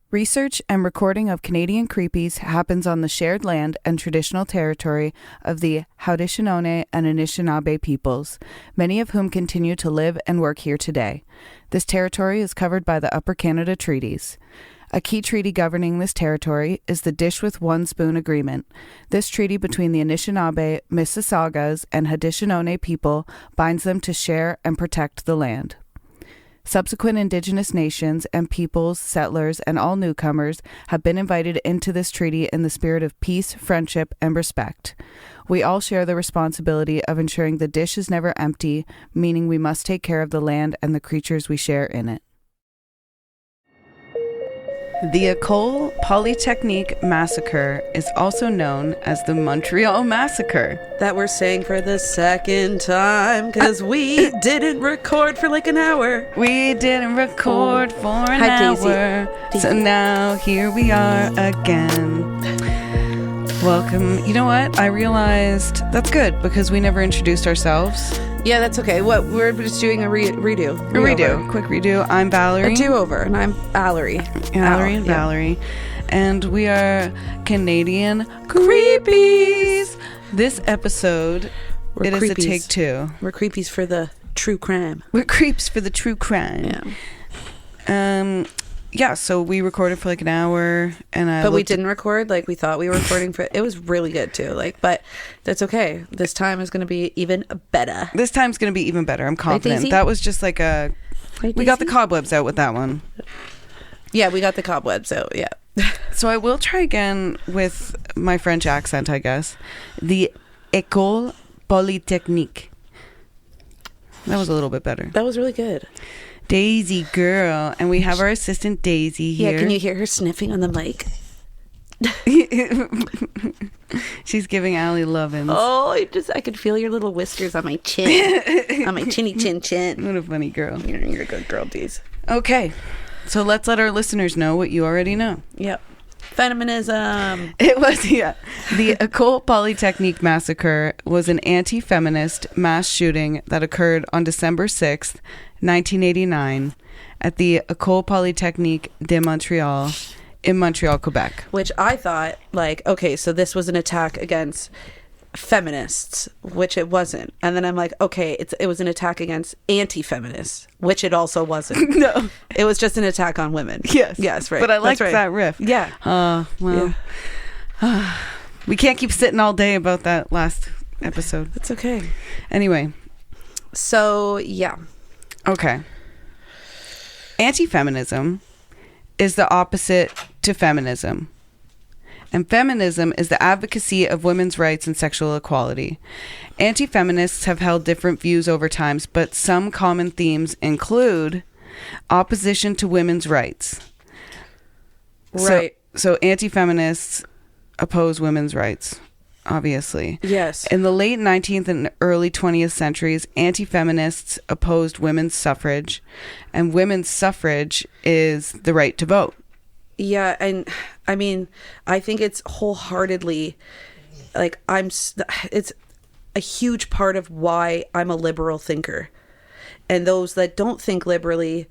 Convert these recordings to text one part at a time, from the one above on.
Research and recording of Canadian Creepies happens on the shared land and traditional territory of the Haudenosaunee and Anishinaabe peoples, many of whom continue to live and work here today. This territory is covered by the Upper Canada Treaties. A key treaty governing this territory is the Dish with One Spoon Agreement. This treaty between the Anishinaabe, Mississaugas, and Haudenosaunee people binds them to share and protect the land. Subsequent Indigenous nations and peoples, settlers, and all newcomers have been invited into this treaty in the spirit of peace, friendship, and respect. We all share the responsibility of ensuring the dish is never empty, meaning we must take care of the land and the creatures we share in it. The École Polytechnique Massacre is also known as the Montreal Massacre. That we're saying for the second time, because we didn't record for like an hour. We didn't record for an hour. Daisy. So now here we are again. Welcome. You know what? I realized that's good because we never introduced ourselves. Yeah, that's okay. What? We're just doing a redo. Quick redo. I'm Valerie. A do-over, and I'm Valerie. And Valerie. And we are Canadian Creepies. This episode, it is a take two. We're creepies for the true crime. We're creeps for the true crime. Yeah, so we recorded for like an hour, and we didn't record like we thought we were recording for. It was really good too. But that's okay. This time is going to be even better. This time's going to be even better. I'm confident. Daisy? That was just like we got the cobwebs out with that one. Yeah, we got the cobwebs out. Yeah. So I will try again with my French accent, I guess. The École Polytechnique. That was a little bit better. That was really good. Daisy girl, and we have our assistant Daisy here. Yeah, can you hear her sniffing on the mic? She's giving Allie lovin's. Oh, I could feel your little whiskers on my chin, on my chinny chin. What a funny girl. You're a good girl, Deez. Okay, so let's let our listeners know what you already know. Yep. Feminism. It was, yeah. The École Polytechnique Massacre was an anti-feminist mass shooting that occurred on December 6th, 1989 at the École Polytechnique de Montreal in Montreal, Quebec. Which I thought, like, okay, so this was an attack against feminists, which it wasn't. And then I'm like, okay, it was an attack against anti-feminists, which it also wasn't. No. It was just an attack on women. Yes, right. But I liked right. that riff. Yeah. Well, yeah. We can't keep sitting all day about that last episode. That's okay. Anyway. So, yeah. Okay. Anti-feminism is the opposite to feminism. And feminism is the advocacy of women's rights and sexual equality. Anti-feminists have held different views over time, but some common themes include opposition to women's rights. Right. So anti-feminists oppose women's rights, obviously. Yes. In the late 19th and early 20th centuries, anti-feminists opposed women's suffrage, and women's suffrage is the right to vote. Yeah, and I mean, I think it's wholeheartedly, like, it's a huge part of why I'm a liberal thinker. And those that don't think liberally,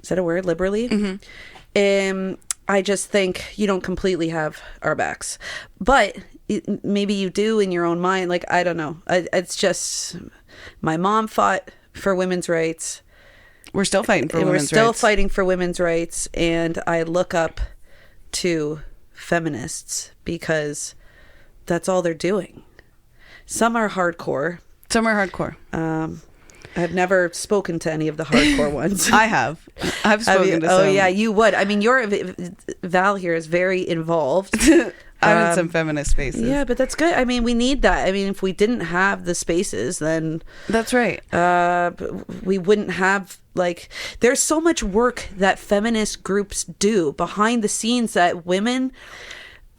is that a word, liberally? Mm-hmm. I just think you don't completely have our backs. But maybe you do in your own mind. Like, I don't know. It's just, my mom fought for women's rights. We're still fighting for women's rights. We're still fighting for women's rights. And I look up to feminists because that's all they're doing. Some are hardcore. I've never spoken to any of the hardcore ones. I have. I've spoken to some. Oh, yeah, you would. I mean, Val here is very involved. I'm in some feminist spaces. Yeah, but that's good. I mean, we need that. I mean, if we didn't have the spaces, then... That's right. We wouldn't have, like... There's so much work that feminist groups do behind the scenes that women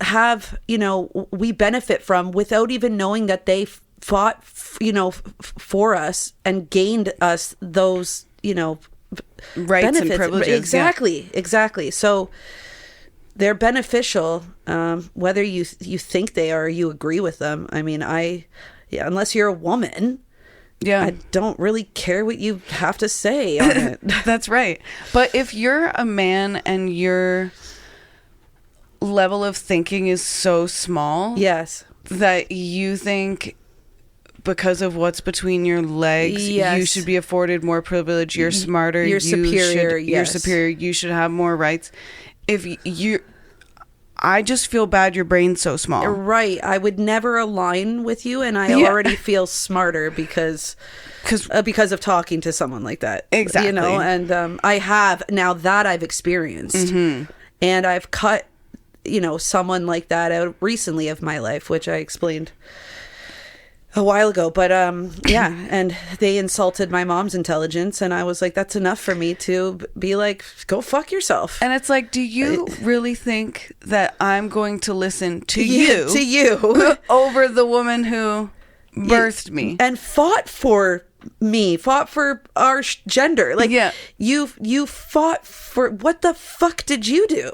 have, we benefit from without even knowing that they fought, for us and gained us those, rights benefits. And privileges. Exactly. So... they're beneficial, whether you think they are or you agree with them. I mean, unless you're a woman, I don't really care what you have to say on it. That's right. But if you're a man and you're level of thinking is so small. Yes. That you think because of what's between your legs, yes. you should be afforded more privilege. You're smarter. You're superior. You're yes. superior. You should have more rights. I just feel bad your brain's so small. Right. I would never align with you, and I already feel smarter because of talking to someone like that. Exactly. You know, and I have, now that I've experienced, and I've cut, someone like that out recently of my life, which I explained a while ago, but and they insulted my mom's intelligence, and I was like, that's enough for me to be like, go fuck yourself. And it's like, do you really think that I'm going to listen to you over the woman who birthed me and fought for our gender? Like, you fought for, what the fuck did you do?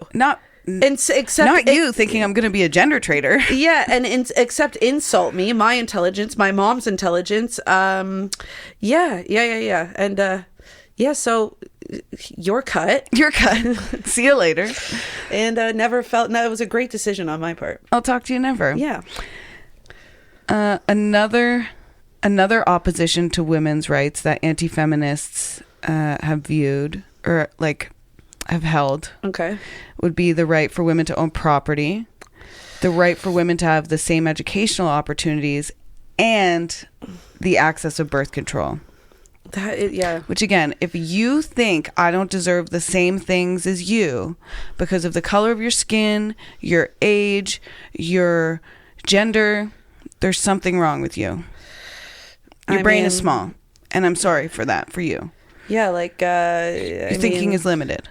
Except not you thinking I'm going to be a gender traitor. Yeah, and except insult me, my intelligence, my mom's intelligence. And so you're cut. See you later. And never felt. No, it was a great decision on my part. I'll talk to you never. Yeah. Another opposition to women's rights that anti-feminists have viewed or have held would be the right for women to own property, the right for women to have the same educational opportunities, and the access of birth control. Which again, if you think I don't deserve the same things as you because of the color of your skin, your age, your gender, there's something wrong with you. Your brain is small, and I'm sorry for that for you. Yeah, your thinking is limited.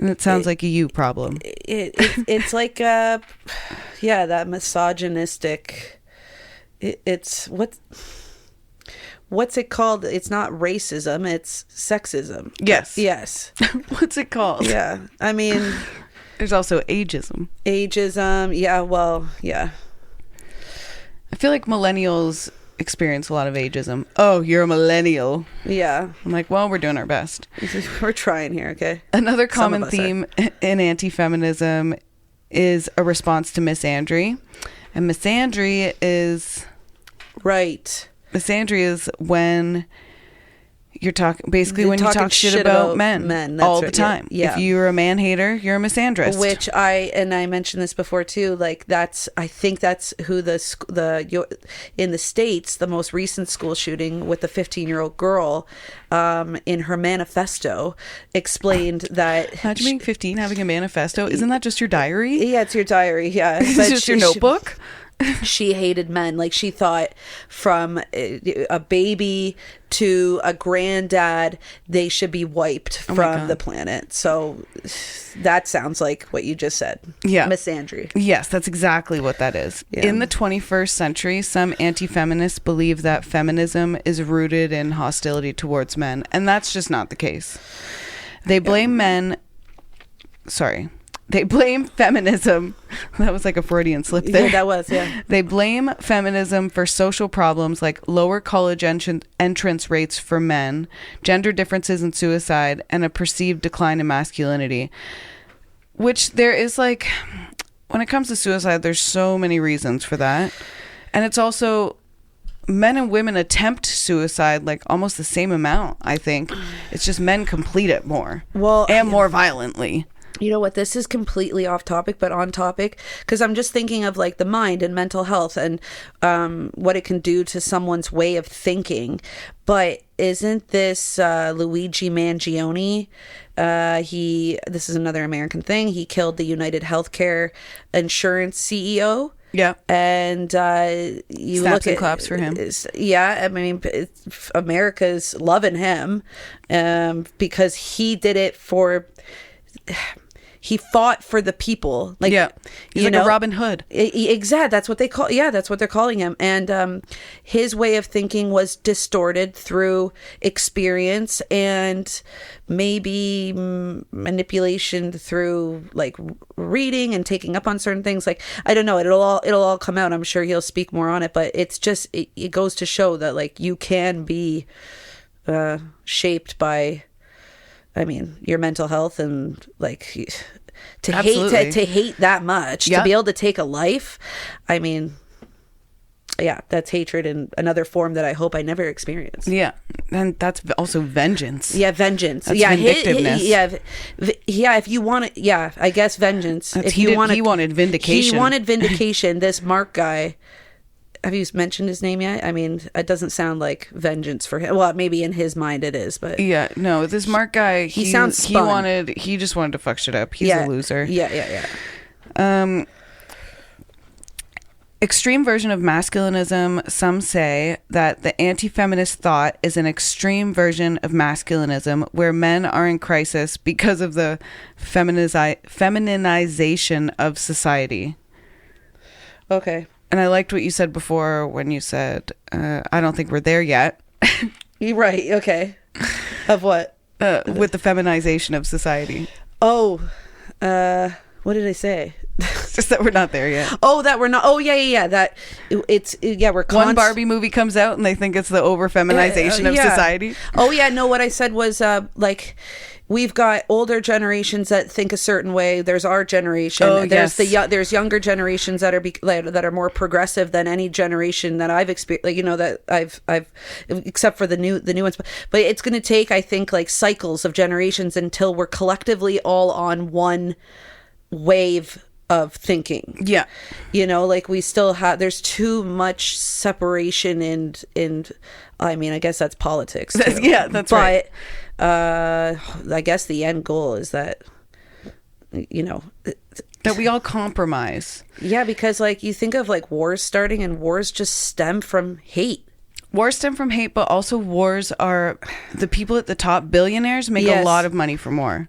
And it sounds like a you problem. It's like, that misogynistic. It's what's it called? It's not racism. It's sexism. Yes. What's it called? Yeah. I mean, there's also ageism. Yeah. Well, yeah. I feel like millennials experience a lot of ageism. Oh, you're a millennial. Yeah. I'm like, well, we're doing our best. We're trying here, okay? Another common theme in anti-feminism is a response to misandry. And misandry is... Right. Misandry is when you're talking... Basically, when you talk shit about men all the time. Yeah. If you're a man hater, you're a misandrist. Which I mentioned this before too. I think that's who in the States, the most recent school shooting with the 15-year-old girl, in her manifesto explained that. Imagine being 15 having a manifesto. Isn't that just your diary? Yeah, it's your diary. Yeah, it's just your notebook. She hated men. Like, she thought from a baby to a granddad, they should be wiped from the planet. So that sounds like what you just said. Yeah. Misandry. Yes, that's exactly what that is. Yeah. In the 21st century, some anti-feminists believe that feminism is rooted in hostility towards men. And that's just not the case. They blame They blame feminism. That was like a Freudian slip there. Yeah, that was, yeah. They blame feminism for social problems like lower college entrance rates for men, gender differences in suicide, and a perceived decline in masculinity. Which there is when it comes to suicide, there's so many reasons for that. And it's also, men and women attempt suicide almost the same amount, I think. It's just men complete it more. And more violently. You know what? This is completely off topic, but on topic, because I'm just thinking of the mind and mental health and what it can do to someone's way of thinking. But isn't this Luigi Mangione? This is another American thing. He killed the United Healthcare Insurance CEO. Yeah. And you snaps look and at claps for him. Yeah, I mean, America's loving him because he did it for. He fought for the people. He's like a Robin Hood. Exactly. That's what they call. Yeah, that's what they're calling him. And his way of thinking was distorted through experience and maybe manipulation through reading and taking up on certain things. I don't know. It'll all come out. I'm sure he'll speak more on it. But it's just it goes to show that you can be shaped by. I mean, your mental health and to Absolutely. hate that much, to Yep. be able to take a life. I mean, yeah, that's hatred in another form that I hope I never experience. Yeah. And that's also vengeance. Yeah, vengeance. That's yeah, vindictiveness. yeah. If you want it, yeah, I guess vengeance. That's- If he you did- want, he wanted vindication. He wanted vindication. This Mark guy. Have you mentioned his name yet? I mean, it doesn't sound like vengeance for him. Well, maybe in his mind it is, but Yeah, no, this Mark guy, He sounds spun. he just wanted to fuck shit up. He's yeah, a loser. Yeah. Extreme version of masculinism. Some say that the anti-feminist thought is an extreme version of masculinism where men are in crisis because of the femininization of society. Okay. And I liked what you said before when you said, I don't think we're there yet. You're right. Okay. Of what? With the feminization of society. Oh, what did I say? It's just that we're not there yet. Oh, that we're not. Oh, yeah. That we're One Barbie movie comes out and they think it's the over feminization of yeah. society. Oh, yeah. No, what I said was like, we've got older generations that think a certain way. There's our generation. Oh, there's yes. there's younger generations that are more progressive than any generation that I've experienced. Like, that I've except for the new ones. But it's going to take, I think, like cycles of generations until we're collectively all on one wave of thinking. Yeah. Like we still have, there's too much separation in I mean, I guess that's politics too. That's right. I guess the end goal is that that we all compromise. Yeah, because like you think of like wars starting, and wars just stem from hate. Wars stem from hate, but also wars are the people at the top, billionaires, make a lot of money from war.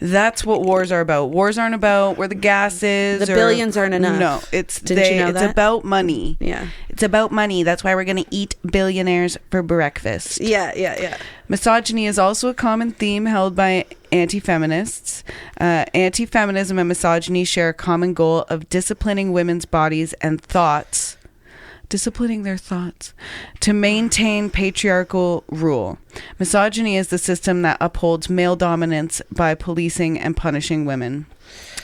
That's what wars are about. Wars aren't about where the gas is. The billions aren't enough. No, it's about money. Yeah. It's about money. That's why we're going to eat billionaires for breakfast. Yeah. Misogyny is also a common theme held by anti-feminists. Anti-feminism and misogyny share a common goal of disciplining women's bodies and thoughts. Disciplining their thoughts to maintain patriarchal rule. Misogyny is the system that upholds male dominance by policing and punishing women.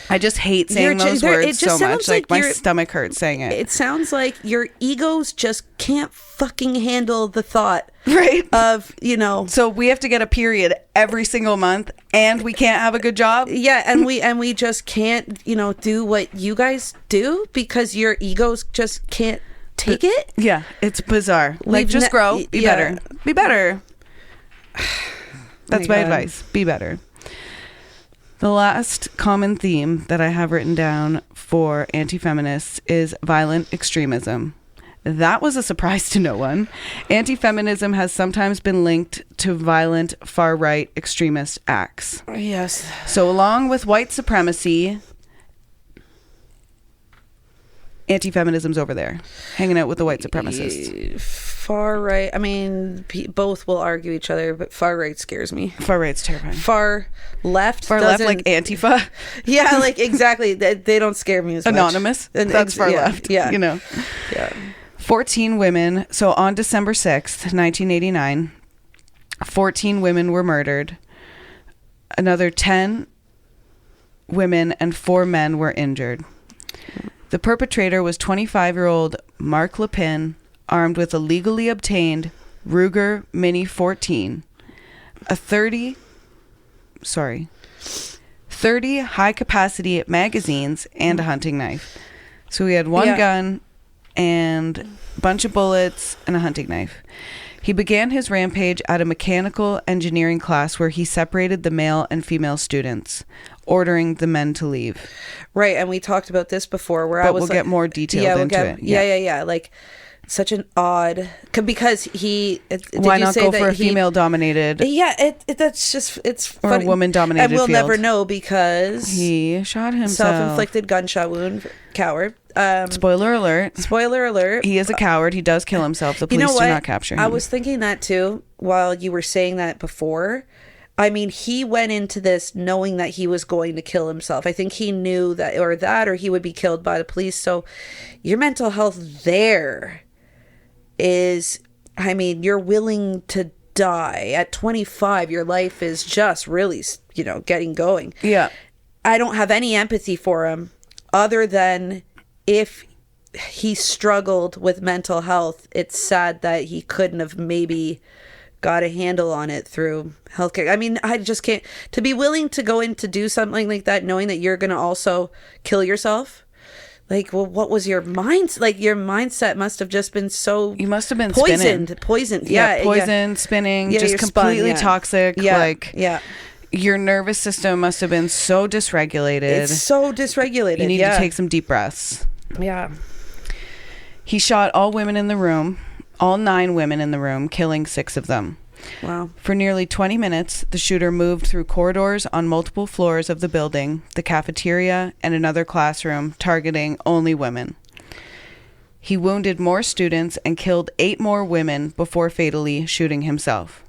I just hate saying those words so much. Like my stomach hurts saying it. It sounds like your egos just can't fucking handle the thought, right? Of So we have to get a period every single month, and we can't have a good job. Yeah, and we just can't do what you guys do because your egos just can't take it. Yeah, it's bizarre. Like, just grow. Be better. Be better. That's my advice. Be better. The last common theme that I have written down for anti-feminists is violent extremism. That was a surprise to no one. Anti-feminism has sometimes been linked to violent far-right extremist acts. Yes. So along with white supremacy, anti-feminism's over there, hanging out with the white supremacists. Far right. I mean, both will argue each other, but far right scares me. Far right's terrifying. Far left, like Antifa. Yeah, like exactly. They don't scare me as much. Anonymous. That's far left. Yeah. Yeah. 14 women. So on December 6th, 1989, 14 women were murdered. Another 10 women and 4 men were injured. The perpetrator was 25-year-old Mark Lepin, armed with a legally obtained Ruger Mini 14, a 30 high-capacity magazines, and a hunting knife. So he had one gun and a bunch of bullets and a hunting knife. He began his rampage at a mechanical engineering class where he separated the male and female students, ordering the men to leave. Right, and we talked about this before we'll get more detailed into it. Yeah. Like, such an odd... Because he... Why not go for a female-dominated... Yeah, that's just... It's or funny. a woman-dominated And we'll field. Never know because... He shot himself. Self-inflicted gunshot wound. Coward. Spoiler alert. Spoiler alert. He is a coward. He does kill himself. The police do not capture him. I was thinking that too while you were saying that before. I mean, he went into this knowing that he was going to kill himself. I think he knew that or he would be killed by the police. So your mental health there is, I mean, you're willing to die. At 25, your life is just really, getting going. Yeah. I don't have any empathy for him other than if he struggled with mental health. It's sad that he couldn't have maybe got a handle on it through healthcare. I mean, I just can't, to be willing to go in to do something like that, knowing that you're going to also kill yourself. Like, well, what was your mind? Like, your mindset must have just been so... You must have been poisoned. spinning. Poisoned. Yeah, poisoned, spinning, Yeah, just you're completely spun, toxic. Yeah. Like, your nervous system must have been so dysregulated. It's so dysregulated. You need to take some deep breaths. Yeah. He shot all women in the room, all 9 women in the room, killing 6 of them. Wow. For nearly 20 minutes, the shooter moved through corridors on multiple floors of the building, the cafeteria, and another classroom, targeting only women. He wounded more students and killed 8 more women before fatally shooting himself.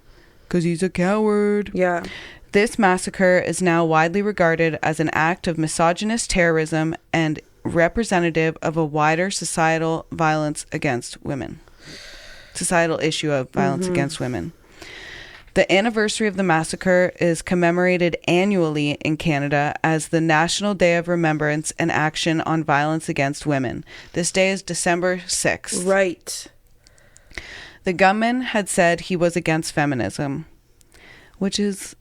'Cause he's a coward. Yeah. This massacre is now widely regarded as an act of misogynist terrorism and representative of a wider societal violence against women. Societal issue of violence against women. The anniversary of the massacre is commemorated annually in Canada as the National Day of Remembrance and Action on Violence Against Women. This day is December 6th. Right. The gunman had said he was against feminism, which is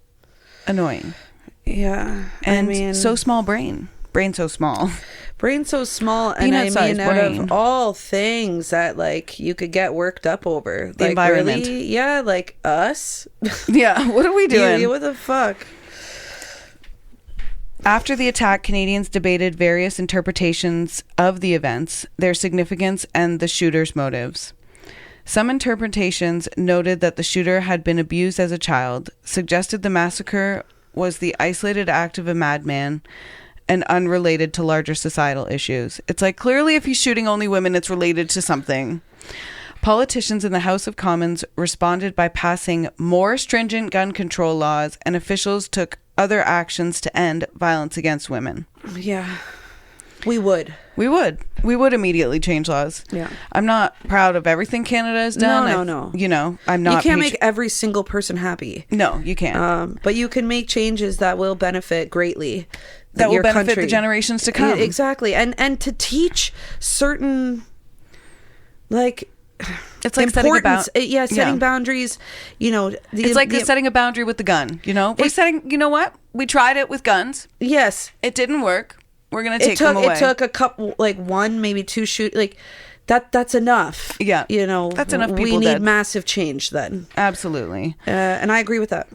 annoying. Yeah. And I mean, so small brain. Brain so small. Brain so small, and I mean, out of all things that like you could get worked up over, the like environment. really, yeah, like us. Yeah, what are we doing? What the fuck? After the attack, Canadians debated various interpretations of the events, their significance, and the shooter's motives. Some interpretations noted that the shooter had been abused as a child, suggested the massacre was the isolated act of a madman, and unrelated to larger societal issues. It's like, clearly if he's shooting only women, it's related to something. Politicians in the House of Commons responded by passing more stringent gun control laws, and officials took other actions to end violence against women. Yeah. We would immediately change laws. Yeah. I'm not proud of everything Canada has done. No. You know, I'm not. You can't make every single person happy. No, you can't. But you can make changes that will benefit greatly. That will benefit country. the generations to come. Yeah, exactly. And to teach certain, like, it's like setting boundaries. You know, it's like setting a boundary with the gun. You know, you know what? We tried it with guns. Yes, it didn't work. We're gonna take them away. It took a couple, like 1, maybe 2 shoot, like that. That's enough. Yeah, you know, that's enough. People we need dead. massive change then. Absolutely, and I agree with that.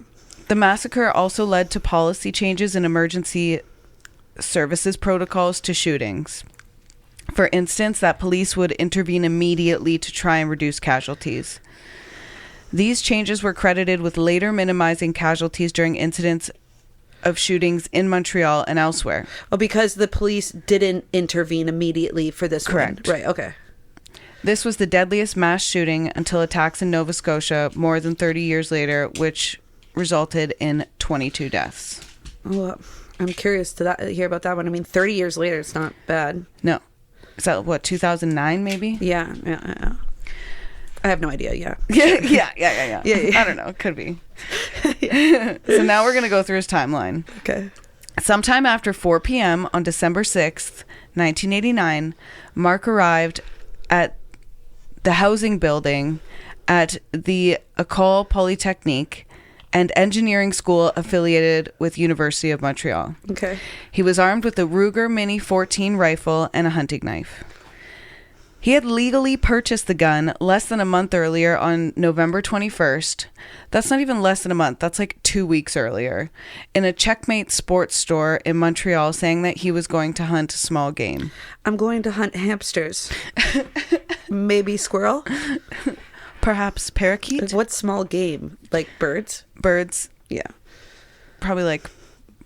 The massacre also led to policy changes in emergency services protocols to shootings. For instance, that police would intervene immediately to try and reduce casualties. These changes were credited with later minimizing casualties during incidents of shootings in Montreal and elsewhere. Oh, because the police didn't intervene immediately for this Correct. one. Right, okay. This was the deadliest mass shooting until attacks in Nova Scotia more than 30 years later, which resulted in 22 deaths. Well, I'm curious to hear about that one. I mean, 30 years later, it's not bad. No. Is that, what, 2009 maybe? Yeah. I have no idea. Yeah. Yeah. I don't know. It could be. So now we're going to go through his timeline. Okay. Sometime after 4 p.m. on December 6th, 1989, Mark arrived at the housing building at the École Polytechnique and engineering school affiliated with University of Montreal. Okay. He was armed with a Ruger Mini 14 rifle and a hunting knife. He had legally purchased the gun less than a month earlier on November 21st. That's not even less than a month. That's like 2 weeks earlier in a Checkmate sports store in Montreal, saying that he was going to hunt small game. I'm going to hunt hamsters. Maybe squirrel. Perhaps parakeet. What small game? Like birds? Birds. Yeah. Probably like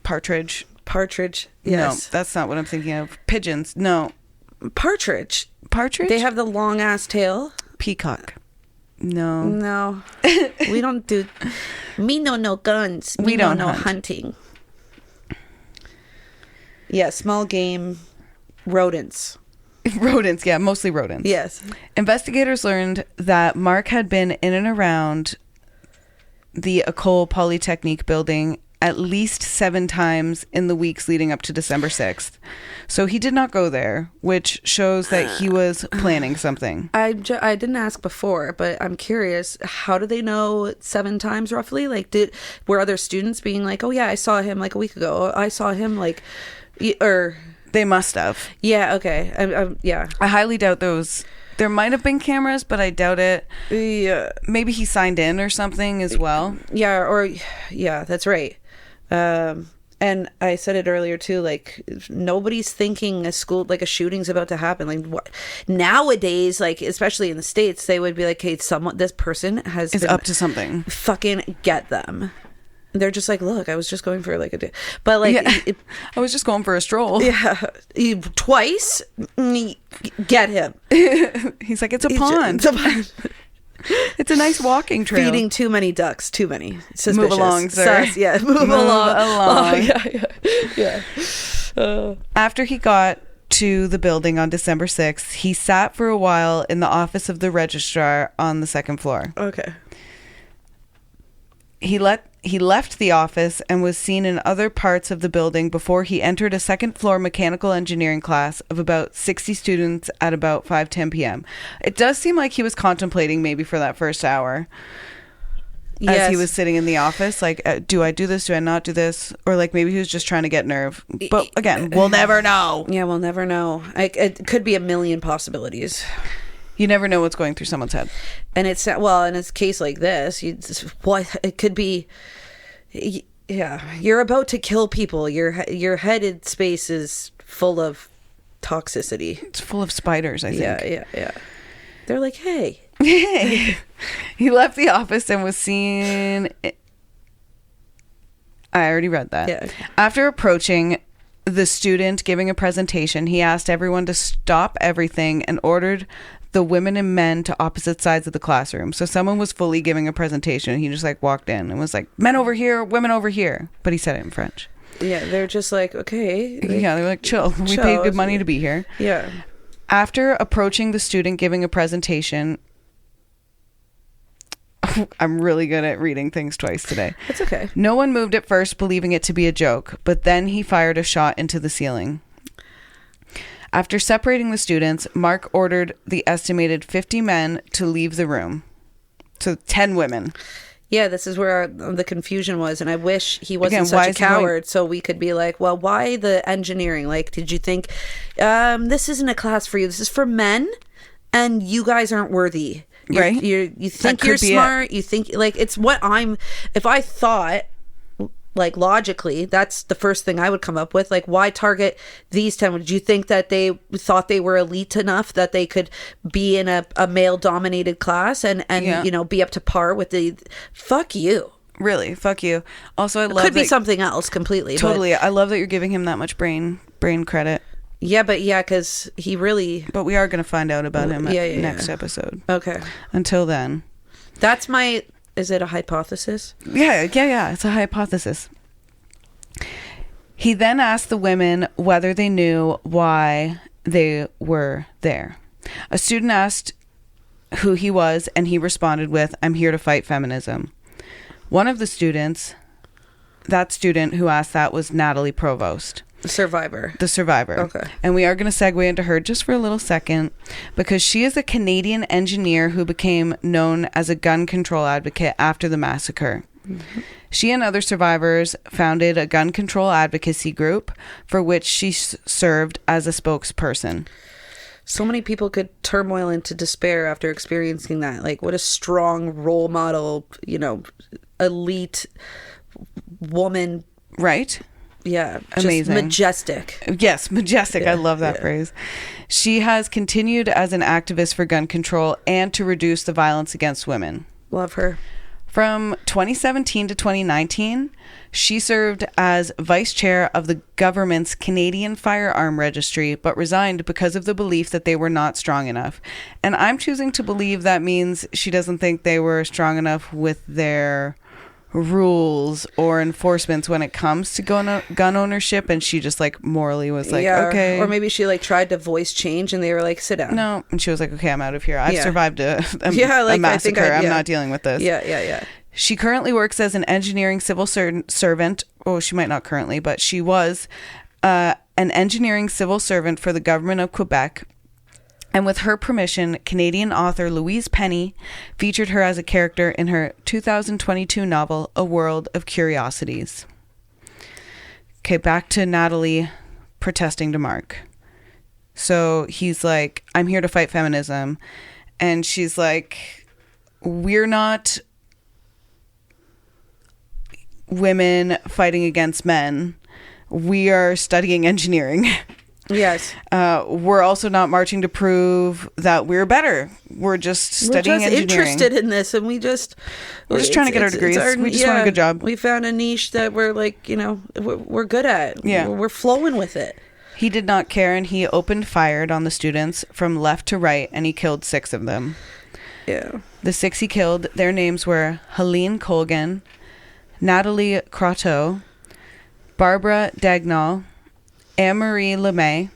partridge. Partridge. Yes. No, that's not what I'm thinking of. Pigeons. No. Partridge. Partridge? They have the long ass tail. Peacock. No. No. We don't do... Me no guns. We don't know hunting. Yeah, small game. Rodents. Rodents, yeah, mostly rodents. Yes. Investigators learned that Mark had been in and around the École Polytechnique building at least 7 times in the weeks leading up to December 6th. So he did not go there, which shows that he was planning something. I didn't ask before, but I'm curious. How do they know 7 times roughly? Like, were other students being like, "Oh yeah, I saw him like a week ago. I saw him like," or they must have. Yeah. Okay. Yeah. I highly doubt those. There might have been cameras, but I doubt it. Yeah. Maybe he signed in or something as well. Yeah, that's right. And I said it earlier too, like nobody's thinking a shooting's about to happen. Like nowadays, like especially in the States, they would be like, "Hey, this person is up to something. Fucking get them." They're just like, "Look, I was just going for like a day," but like, I was just going for a stroll. Yeah, twice, get him. He's like, "It's a pond. It's a nice walking trail." Feeding too many ducks. Too many. Suspicious. Move along, sir. Yeah, move along. Yeah. After he got to the building on December 6th, he sat for a while in the office of the registrar on the 2nd floor. Okay. He left the office and was seen in other parts of the building before he entered a 2nd floor mechanical engineering class of about 60 students at about 5:10 p.m. It does seem like he was contemplating maybe for that first hour as he was sitting in the office, like, do I do this? Do I not do this? Or like maybe he was just trying to get nerve. But again, we'll never know. Yeah, we'll never know. It could be a million possibilities. You never know what's going through someone's head. And in a case like this, it could be, yeah, you're about to kill people. Your headed space is full of toxicity. It's full of spiders, I think. Yeah. They're like, hey. He left the office and was seen. I already read that. Yeah. After approaching the student giving a presentation, he asked everyone to stop everything and ordered the women and men to opposite sides of the classroom. So someone was fully giving a presentation and he just like walked in and was like, "Men over here, women over here." But he said it in French. Yeah, they're just like, okay. They're like, chill. We paid good money to be here. Yeah. After approaching the student giving a presentation, I'm really good at reading things twice today. It's okay. No one moved at first, believing it to be a joke, but then he fired a shot into the ceiling. After separating the students, Mark ordered the estimated 50 men to leave the room. So 10 women. Yeah, this is where the confusion was, and I wish he wasn't such a coward, so we could be like, well, why the engineering? Like, did you think, this isn't a class for you, this is for men, and you guys aren't worthy. Right? You think you're smart, you think, like, it's what if I thought, like, logically, that's the first thing I would come up with. Like, why target these 10? Did you think that they thought they were elite enough that they could be in a male-dominated class and you know, be up to par with the... Fuck you. Really, fuck you. Also, I love Could be something else completely. Totally. I love that you're giving him that much brain credit. Yeah, because he really... But we are going to find out about him next episode. Okay. Until then. That's my... Is it a hypothesis? Yeah. It's a hypothesis. He then asked the women whether they knew why they were there. A student asked who he was, and he responded with, "I'm here to fight feminism." One of the students, that student who asked that, was Natalie Provost. The survivor. Okay. And we are going to segue into her just for a little second, because she is a Canadian engineer who became known as a gun control advocate after the massacre. Mm-hmm. She and other survivors founded a gun control advocacy group for which she served as a spokesperson. So many people could turmoil into despair after experiencing that. Like, what a strong role model, you know, elite woman. Right? Yeah. Amazing. Majestic. Yes, majestic. Yeah, I love that phrase. She has continued as an activist for gun control and to reduce the violence against women. Love her. From 2017 to 2019, she served as vice chair of the government's Canadian Firearm Registry, but resigned because of the belief that they were not strong enough. And I'm choosing to believe that means she doesn't think they were strong enough with their rules or enforcements when it comes to gun ownership, and she just like morally was like, okay. Or maybe she like tried to voice change and they were like, sit down. No, and she was like, okay, I'm out of here. I've survived a massacre. I'm not dealing with this. Yeah. She currently works as an engineering civil servant. Oh, she might not currently, but she was an engineering civil servant for the government of Quebec. And with her permission, Canadian author Louise Penny featured her as a character in her 2022 novel, A World of Curiosities. Okay, back to Natalie protesting to Mark. So he's like, I'm here to fight feminism. And she's like, we're not women fighting against men. We are studying engineering. Yes. We're also not marching to prove that we're better. We're just studying engineering. We're interested in this, and we're just trying to get our degrees. We just want a good job. We found a niche that we're like, we're good at. Yeah. We're flowing with it. He did not care, and he opened fire on the students from left to right, and he killed 6 of them. Yeah. The 6 he killed, their names were Helene Colgan, Natalie Croteau, Barbara Dagnall, Anne-Marie Lemay,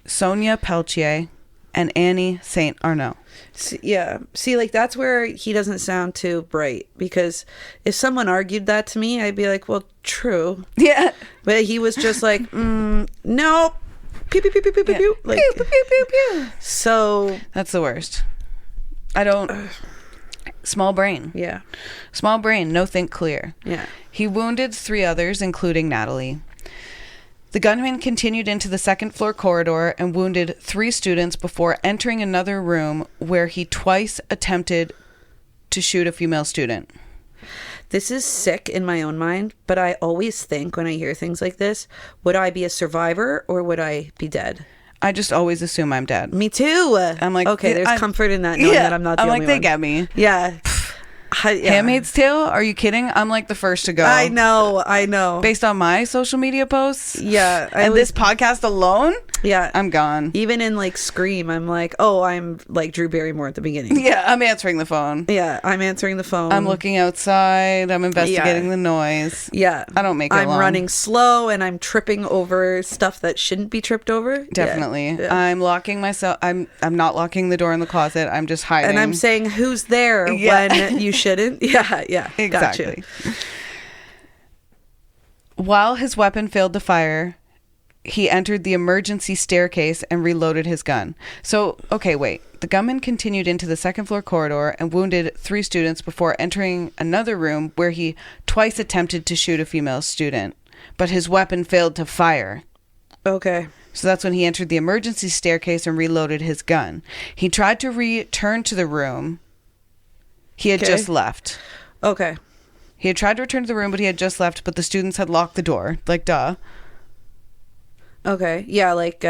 Sonia Peltier, and Annie St. Arnaud. See, like, that's where he doesn't sound too bright, because if someone argued that to me, I'd be like, well, true. Yeah. But he was just like, no. Pew, pew, pew, pew, pew, pew, pew. Like, pew, pew, pew, pew, pew. So. That's the worst. I don't. Small brain. Yeah. Small brain, no think clear. Yeah. He wounded 3 others, including Natalie. The gunman continued into the second floor corridor and wounded 3 students before entering another room where he twice attempted to shoot a female student. This is sick in my own mind, but I always think when I hear things like this, would I be a survivor or would I be dead? I just always assume I'm dead. Me too. I'm like, okay, there's comfort in that, knowing that I'm not the only one. I'm like, they get me. Yeah. Handmaid's Tale? Are you kidding? I'm like the first to go. I know. Based on my social media posts? Yeah. And this podcast alone? Yeah. I'm gone. Even in like Scream, I'm like, oh, I'm like Drew Barrymore at the beginning. Yeah, I'm answering the phone. Yeah, I'm answering the phone. I'm looking outside. I'm investigating the noise. Yeah. I don't make it I'm long. running slow and I'm tripping over stuff that shouldn't be tripped over. Definitely. Yeah. I'm locking myself. I'm not locking the door in the closet. I'm just hiding. And I'm saying who's there when you shouldn't. Yeah. Exactly. Gotcha. While his weapon failed to fire, he entered the emergency staircase and reloaded his gun. So, okay, wait. The gunman continued into the second floor corridor and wounded 3 students before entering another room where he twice attempted to shoot a female student, but his weapon failed to fire. Okay. So that's when he entered the emergency staircase and reloaded his gun. He tried to return to the room. He had just left. Okay. He had tried to return to the room, but he had just left, but the students had locked the door. Like, duh. Okay. Yeah, like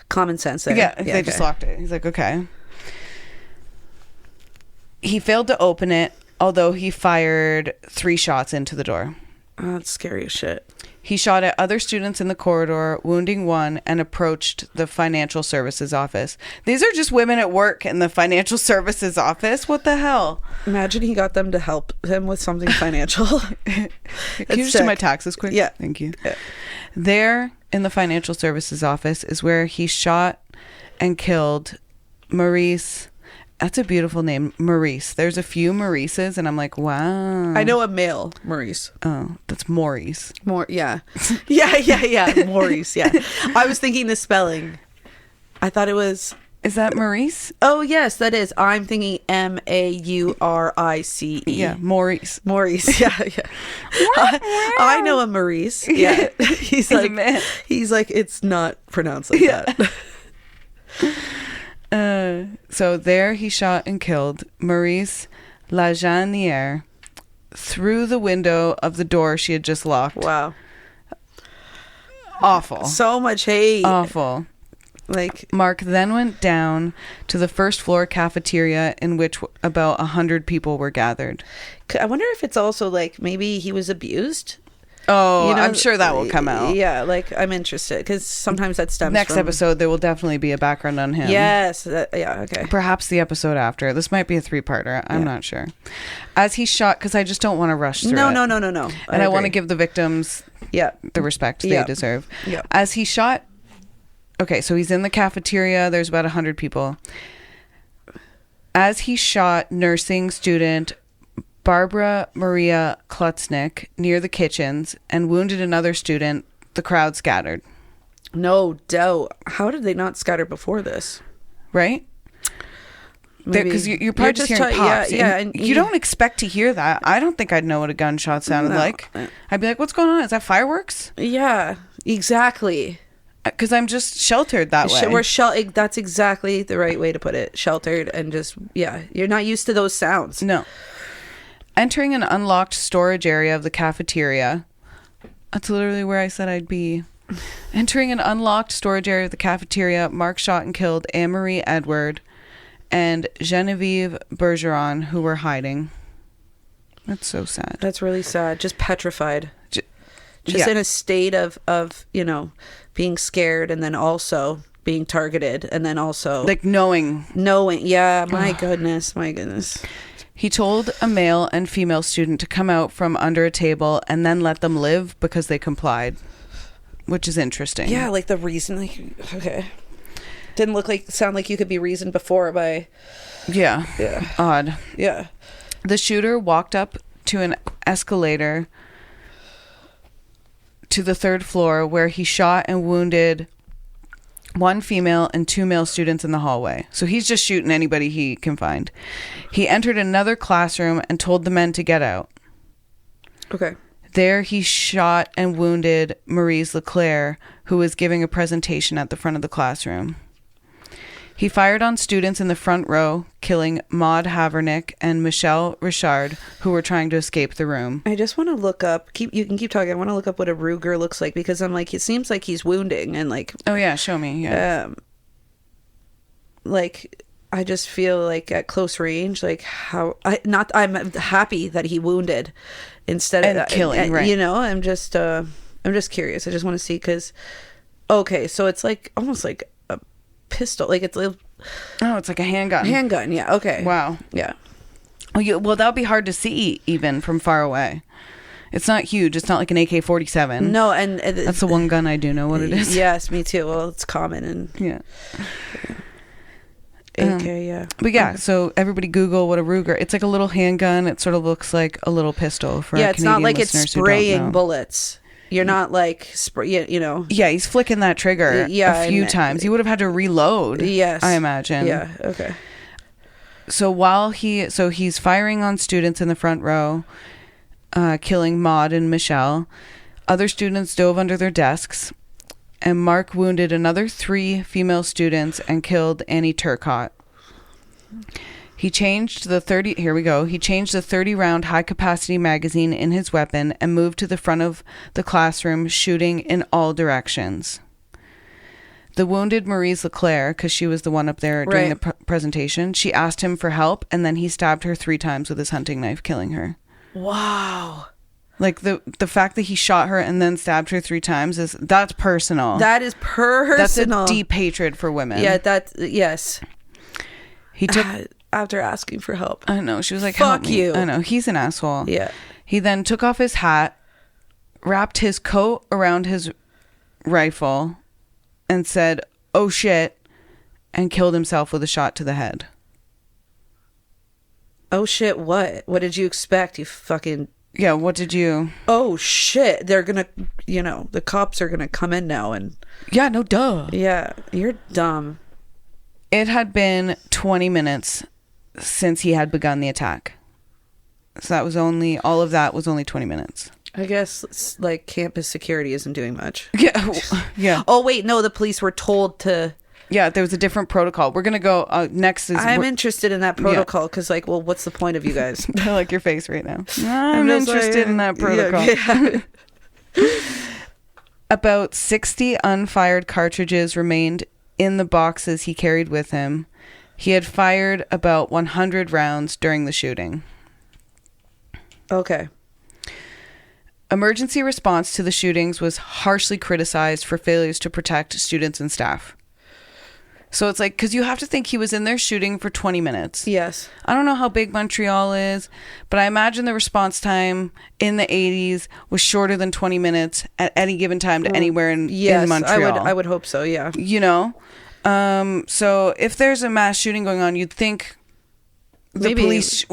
common sense there. Yeah, they just locked it. He's like, okay. He failed to open it, although he fired 3 shots into the door. Oh, that's scary as shit. He shot at other students in the corridor, wounding 1, and approached the financial services office. These are just women at work in the financial services office. What the hell? Imagine he got them to help him with something financial. Can you just do my taxes quick? Yeah. Thank you. Yeah. There in the financial services office is where he shot and killed Maurice. That's a beautiful name, Maurice. There's a few Maurices, and I'm like, wow. I know a male Maurice. Oh, that's Maurice. Yeah. Maurice, yeah. I was thinking the spelling. I thought it was... Is that Maurice? Oh, yes, that is. I'm thinking Maurice. Yeah, Maurice. Maurice, yeah. I know a Maurice. Yeah. He's like, a man. He's like, it's not pronounced like that. So there he shot and killed Maurice Lajanière through the window of the door she had just locked. Wow. Awful. So much hate. Awful. Like, Mark then went down to the first floor cafeteria in which about 100 people were gathered. I wonder if it's also like maybe he was abused. Oh, I'm sure that will come out. Yeah, like I'm interested because sometimes that stems Next from... episode, there will definitely be a background on him. Yes. Yeah, okay. Perhaps the episode after. This might be a 3-parter. I'm not sure. As he shot, because I just don't want to rush through it. No. And I want to give the victims the respect they deserve. Yeah. As he shot... Okay, so he's in the cafeteria. There's about 100 people. As he shot nursing student Barbara Maria Klutznick near the kitchens and wounded another student. The crowd scattered. No doubt. How did they not scatter before this? Right? Because you're probably just hearing pops. Yeah, and you don't expect to hear that. I don't think I'd know what a gunshot sounded like. I'd be like, what's going on? Is that fireworks? Yeah, exactly. Because I'm just sheltered that way. That's exactly the right way to put it. Sheltered and just, you're not used to those sounds. No. Entering an unlocked storage area of the cafeteria. That's literally where I said I'd be. Entering an unlocked storage area of the cafeteria, Mark shot and killed Anne-Marie Edward and Genevieve Bergeron, who were hiding. That's so sad. That's really sad. Just petrified. Just in a state of being scared, and then also being targeted, and then also like knowing. Yeah, my goodness. He told a male and female student to come out from under a table and then let them live because they complied, which is interesting. Yeah, like the reason. Okay. Didn't sound like you could be reasoned before by. Yeah. Odd. Yeah. The shooter walked up to an escalator to the third floor where he shot and wounded one female and two male students in the hallway. So he's just shooting anybody he can find. He entered another classroom and told the men to get out. Okay. There he shot and wounded Maurice Leclerc, who was giving a presentation at the front of the classroom. He fired on students in the front row, killing Maud Havernick and Michelle Richard, who were trying to escape the room. I just want to look up. You can keep talking. I want to look up what a Ruger looks like, because I'm like, it seems like he's wounding and like. Oh yeah, show me. Yeah. Like, I just feel like at close range, like I'm happy that he wounded instead of killing. Right. I'm just curious. I just want to see, because. Okay, so it's like almost like a pistol, like it's like a handgun. Yeah. Okay. Wow. Yeah. Well, that would be hard to see even from far away. It's not huge. It's not like an AK-47. No, and that's the one gun I do know what it is. Yes, me too. Well, it's common and yeah. AK, yeah. But yeah, so everybody Google what a Ruger. It's like a little handgun. It sort of looks like a little pistol for it's Canadian not like it's spraying know. bullets. You're not like Yeah, he's flicking that trigger a few times. He would have had to reload. Yes, I imagine. Yeah. Okay. So he's firing on students in the front row, killing Maud and Michelle. Other students dove under their desks, and Mark wounded another 3 female students and killed Annie Turcotte. He changed the 30-round high-capacity magazine in his weapon and moved to the front of the classroom, shooting in all directions. The wounded Maurice Leclerc, because she was the one up there during the presentation, she asked him for help, and then he stabbed her 3 times with his hunting knife, killing her. Wow. Like, the fact that he shot her and then stabbed her 3 times, that's personal. That is personal. That's a deep hatred for women. Yeah, yes. He took... After asking for help. I know. She was like, fuck help me. you. I know. He's an asshole. Yeah. He then took off his hat, wrapped his coat around his rifle, and said, "Oh shit," and killed himself with a shot to the head. Oh shit, what? What did you expect, you fucking... Yeah, what did you... Oh shit, they're gonna, the cops are gonna come in now and... Yeah, no duh. Yeah, you're dumb. It had been 20 minutes since he had begun the attack. So that was all of that was only 20 minutes. I guess, like, campus security isn't doing much. Yeah. Yeah. Oh, wait, no, the police were told to... Yeah, there was a different protocol. We're going to go, next is... I'm interested in that protocol, because, like, well, what's the point of you guys? I like your face right now. I'm interested in that protocol. Yeah. About 60 unfired cartridges remained in the boxes he carried with him. He had fired about 100 rounds during the shooting. Okay. Emergency response to the shootings was harshly criticized for failures to protect students and staff. So it's like, because you have to think he was in there shooting for 20 minutes. Yes. I don't know how big Montreal is, but I imagine the response time in the 80s was shorter than 20 minutes at any given time to anywhere in Montreal. I would hope so, yeah. So if there's a mass shooting going on, you'd think the police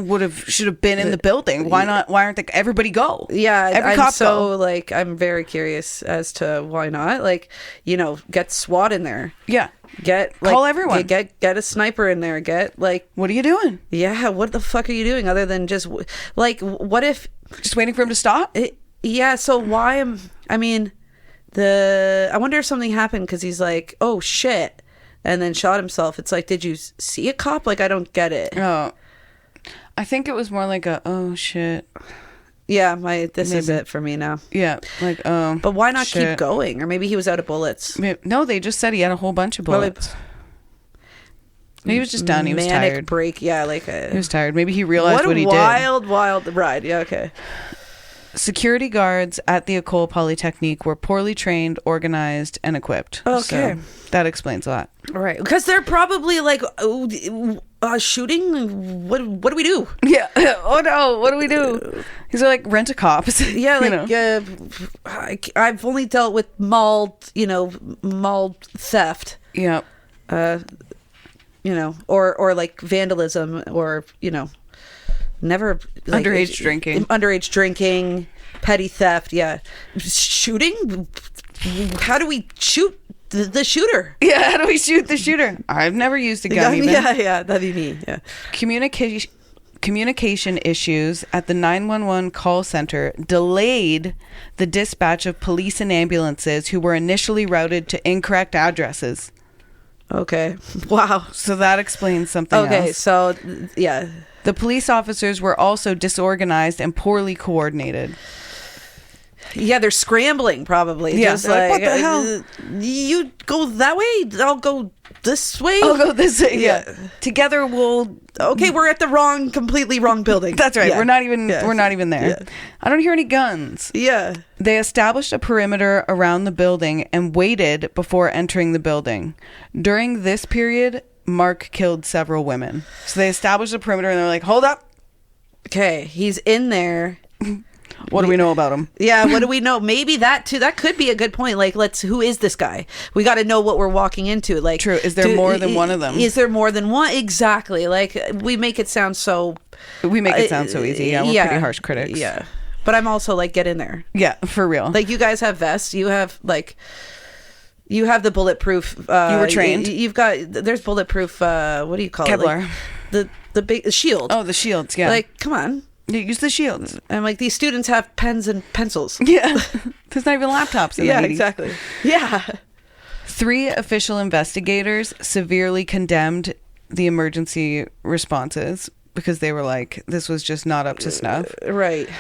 should have been in the building. Why not? Why aren't they? Everybody go. Yeah, every cop go. Like, I'm very curious as to why not. Like, you know, get SWAT in there. Yeah. Call everyone. Get a sniper in there. What are you doing? Yeah, what the fuck are you doing other than just like, what if just waiting for him to stop? Yeah. So why I wonder if something happened because he's like, oh shit, and then shot himself. It's like, did you see a cop? Like, I don't get it. Oh, I think it was more like a, oh shit. Yeah, this is it for me now. Yeah, like, oh. But why not shit. keep going? Or maybe he was out of bullets. No, they just said he had a whole bunch of bullets. He was just done. He was manic tired. Break. Yeah, like he was tired. Maybe he realized what he did. Wild ride. Yeah, okay. Security guards at the École Polytechnique were poorly trained, organized, and equipped. Okay. So that explains a lot. Right. Because they're probably like, shooting? What do we do? Yeah. Oh, no. What do we do? He's like, rent a cop. Yeah, like, I've only dealt with mauled theft. Yeah. Or like vandalism, or, never like, underage drinking, petty theft. Yeah. Shooting? How do we shoot the shooter? Yeah, how do we shoot the shooter? I've never used a gun even. Yeah, that'd be me. Yeah. Communication issues at the 911 call center delayed the dispatch of police and ambulances who were initially routed to incorrect addresses. Okay. Wow. So that explains something else. Okay, so yeah. The police officers were also disorganized and poorly coordinated. Yeah, they're scrambling probably. Yeah, just like, what the hell? You go that way, I'll go this way. I'll go this way. Yeah. Together we'll. Okay, we're at the completely wrong building. That's right. Yeah. We're not even there. Yeah. I don't hear any guns. Yeah. They established a perimeter around the building and waited before entering the building. During this period, Mark killed several women. So they established a perimeter and they're like, hold up. Okay, he's in there. What do we know about him? Yeah, what do we know? Maybe that too. That could be a good point. Like, who is this guy? We got to know what we're walking into. Like, true. Is there more than one of them? Is there more than one? Exactly. Like, we make it sound so. We make it sound so easy. Yeah, we're pretty harsh critics. Yeah, but I'm also like, get in there. Yeah, for real. Like, you guys have vests. You have you have the bulletproof. You were trained. You've got. There's bulletproof. What do you call Kevlar. it? Like, the big shield. Oh, the shields. Yeah. Like, come on. You use the shields. And like, these students have pens and pencils. Yeah. There's not even laptops in the 80s. Exactly. Yeah. 3 official investigators severely condemned the emergency responses because they were like, this was just not up to snuff. Right.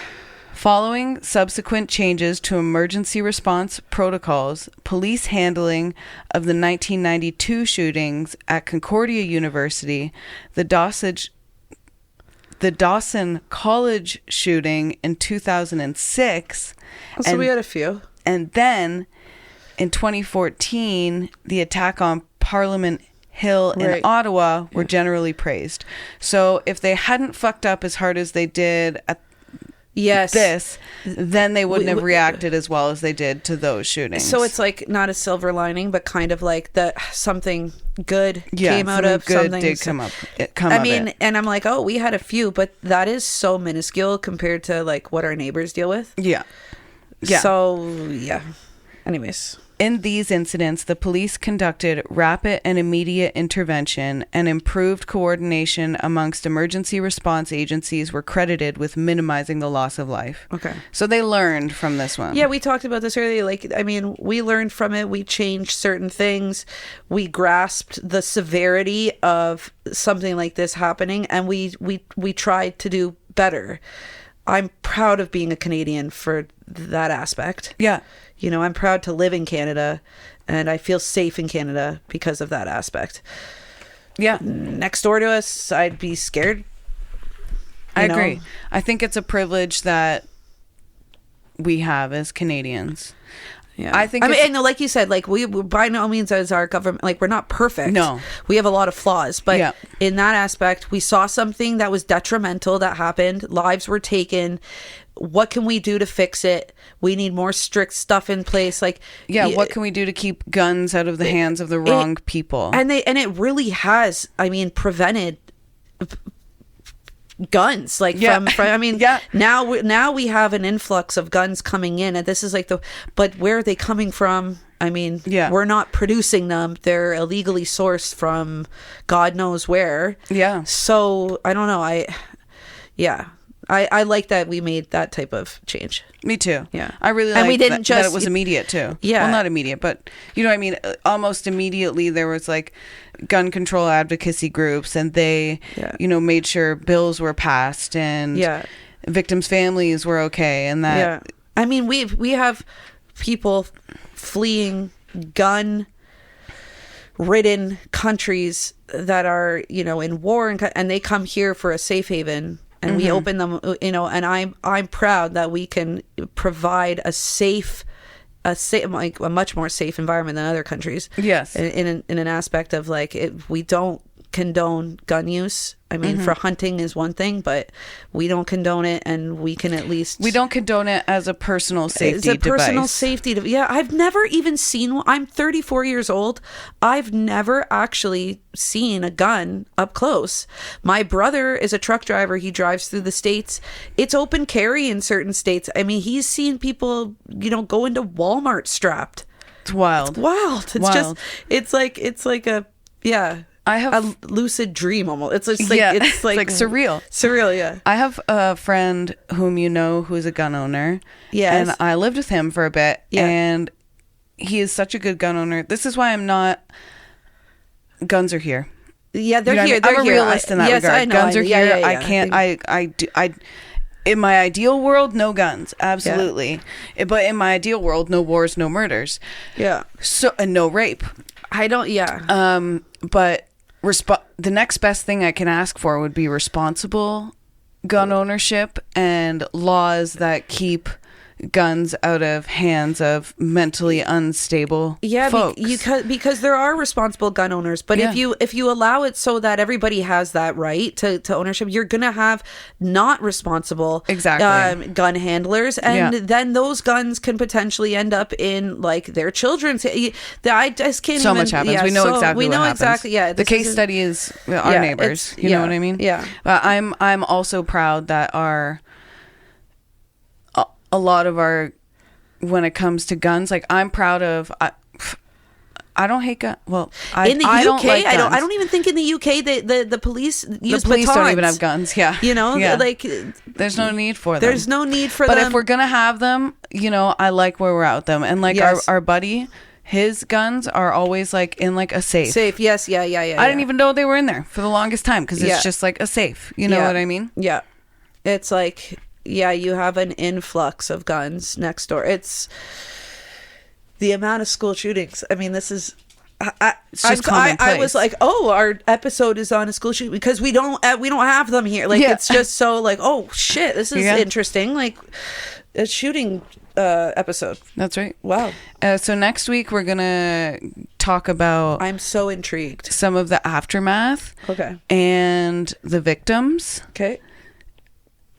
Following subsequent changes to emergency response protocols, police handling of the 1992 shootings at Concordia University, the Dawson College shooting in 2006. So we had a few. And then in 2014, the attack on Parliament Hill in Ottawa were generally praised. So if they hadn't fucked up as hard as they did at then they wouldn't have reacted as well as they did to those shootings. So it's like not a silver lining, but kind of like that something good came out of good something. Did come up. And I'm like, oh, we had a few, but that is so minuscule compared to like what our neighbors deal with. Yeah. So yeah. Anyways. In these incidents, the police conducted rapid and immediate intervention, and improved coordination amongst emergency response agencies were credited with minimizing the loss of life. Okay. So they learned from this one. Yeah, we talked about this earlier. Like, I mean, we learned from it. We changed certain things. We grasped the severity of something like this happening, and we tried to do better. I'm proud of being a Canadian for that aspect. Yeah. I'm proud to live in Canada, and I feel safe in Canada because of that aspect. Yeah. Next door to us, I'd be scared. I agree. I think it's a privilege that we have as Canadians. Yeah. I mean, and like you said, like we by no means as our government, like we're not perfect. No. We have a lot of flaws, but in that aspect, we saw something that was detrimental that happened. Lives were taken. What can we do to fix it? We need more strict stuff in place. Like, what can we do to keep guns out of the hands of the wrong people? And it really has, I mean, prevented guns, like from I mean, now we have an influx of guns coming in, and this is like but where are they coming from? I mean, we're not producing them. They're illegally sourced from God knows where. Yeah. So I don't know. I like that we made that type of change. Me too. Yeah. I really like that it was immediate too. Yeah. Well, not immediate, but you know what I mean? Almost immediately there was like gun control advocacy groups, and they, you know, made sure bills were passed and victims' families were okay. And that. Yeah. I mean, we have people fleeing gun-ridden countries that are, you know, in war, and they come here for a safe haven. And we open them, you know, and I'm proud that we can provide a much more safe environment than other countries. Yes. In an aspect of like, we don't condone gun use. I mean, for hunting is one thing, but we don't condone it, and we can at least... We don't condone it as a personal safety device. It's a personal safety device. Yeah, I've never even seen one. I'm 34 years old. I've never actually seen a gun up close. My brother is a truck driver. He drives through the states. It's open carry in certain states. I mean, he's seen people, you know, go into Walmart strapped. It's wild. It's like a... Yeah. I have a lucid dream almost. It's just like it's like surreal. Surreal, yeah. I have a friend whom you know who's a gun owner. Yes. And I lived with him for a bit, and he is such a good gun owner. This is why I'm not... Guns are here. Yeah, they're here. I'm a realist in that regard. I know, guns are here. I can't... I in my ideal world, no guns. Absolutely. Yeah. But in my ideal world, no wars, no murders. Yeah. So, and no rape. I don't... Yeah. But... the next best thing I can ask for would be responsible gun ownership and laws that keep guns out of hands of mentally unstable folks. Because there are responsible gun owners, but if you allow it so that everybody has that right to ownership, you're gonna have not responsible gun handlers, and then those guns can potentially end up in like their children's. I just can't. So much happens. We know exactly. Yeah, the case study is our neighbors. You know what I mean? Yeah. I'm also proud that a lot of our, when it comes to guns, like I'm proud of, I don't hate guns. Well, in the UK, don't like guns. I don't even think in the UK the police use batons. Don't even have guns. Yeah, you know, like there's no need for them. There's no need for them. But if we're gonna have them, you know, I like where we're at with them, and like our buddy. His guns are always like in like a safe. Yes, yeah. I didn't even know they were in there for the longest time because it's just like a safe. You know what I mean? Yeah, it's like. Yeah, you have an influx of guns next door. It's the amount of school shootings. I mean, this is... I was like, oh, our episode is on a school shooting because we don't have them here. Like, it's just so like, oh, shit, this is interesting. Like, a shooting episode. That's right. Wow. So next week, we're going to talk about... I'm so intrigued. Some of the aftermath. Okay. And the victims. Okay.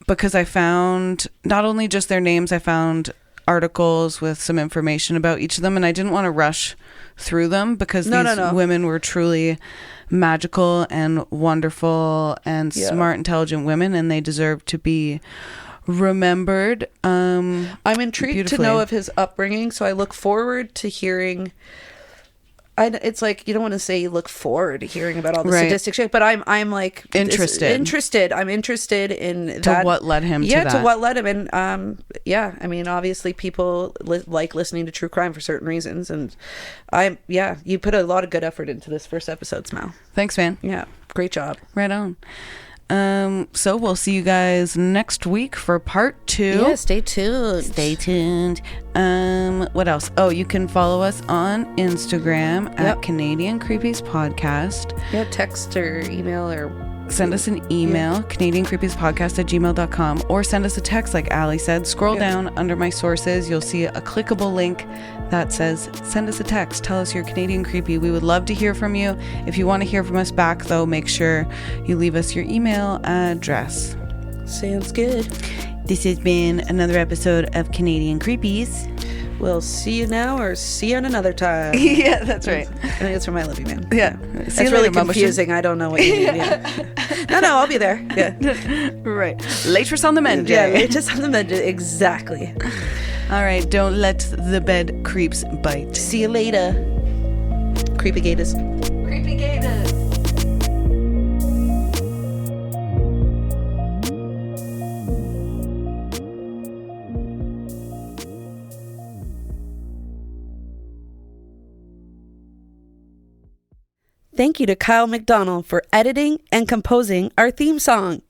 Because I found not only just their names, I found articles with some information about each of them, and I didn't want to rush through them because these women were truly magical and wonderful and smart, intelligent women, and they deserve to be remembered. I'm intrigued to know of his upbringing, so I look forward to hearing... it's like you don't want to say you look forward to hearing about all the sadistic shit, but I'm like interested. I'm interested in what led him to that. Yeah, to what led him, and I mean, obviously people like listening to true crime for certain reasons, and you put a lot of good effort into this first episode, Smell. Thanks, man. Yeah, great job. Right on. So we'll see you guys next week for part 2. Yeah, stay tuned. What else? Oh, you can follow us on Instagram at Canadian Creepies Podcast. Yeah, text or email or send us an email, canadiancreepiespodcast@gmail.com, or send us a text like Ali said. Scroll down under my sources. You'll see a clickable link that says send us a text. Tell us you're Canadian Creepy. We would love to hear from you. If you want to hear from us back, though, make sure you leave us your email address. Sounds good. This has been another episode of Canadian Creepies. we'll see you now or see you on another time. Yeah, that's right. I think it's from I Love You, Man. Yeah. It's really confusing. I don't know what you mean. Yeah. No, I'll be there. Yeah. Right. Latest on the mend. Yeah, latest on the mend. Exactly. All right. Don't let the bed creeps bite. See you later. Creepy gators. Creepy gators. Thank you to Kyle McDonnell for editing and composing our theme song.